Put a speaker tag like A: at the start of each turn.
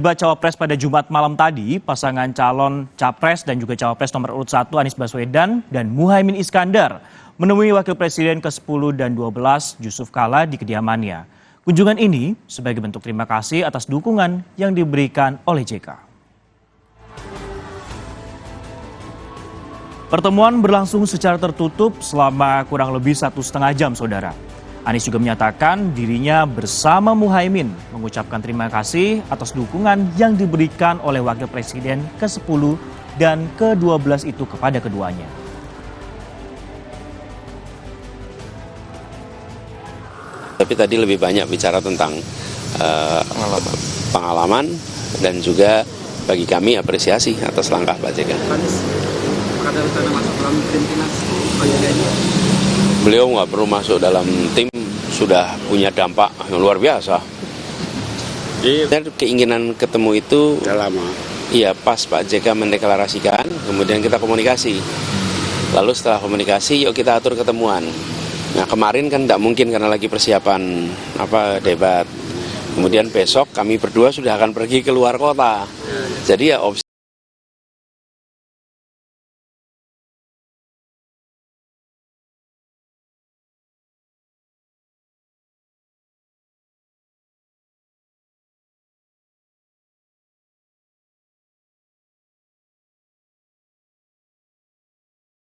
A: Debat Cawapres pada Jumat malam tadi, pasangan calon Capres dan juga Cawapres nomor urut 1 Anies Baswedan dan Muhaimin Iskandar menemui Wakil Presiden ke-10 dan 12 Yusuf Kala di kediamannya. Kunjungan ini sebagai bentuk terima kasih atas dukungan yang diberikan oleh JK. Pertemuan berlangsung secara tertutup selama kurang lebih 1,5 jam, saudara. Anies juga menyatakan dirinya bersama Muhaimin mengucapkan terima kasih atas dukungan yang diberikan oleh Wakil Presiden ke-10 dan ke-12 itu kepada keduanya.
B: Tapi tadi lebih banyak bicara tentang pengalaman dan juga bagi kami apresiasi atas langkah Pak JK.
C: Ada rencana masuk dalam tim timnas
B: Beliau nggak perlu masuk dalam tim, sudah punya dampak yang luar biasa. Dan keinginan ketemu itu
D: udah lama.
B: Iya, pas Pak JK mendeklarasikan, kemudian kita komunikasi. Lalu setelah komunikasi, yuk kita atur ketemuan. Nah kemarin kan tidak mungkin karena lagi persiapan debat. Kemudian besok kami berdua sudah akan pergi ke luar kota. Jadi ya opsi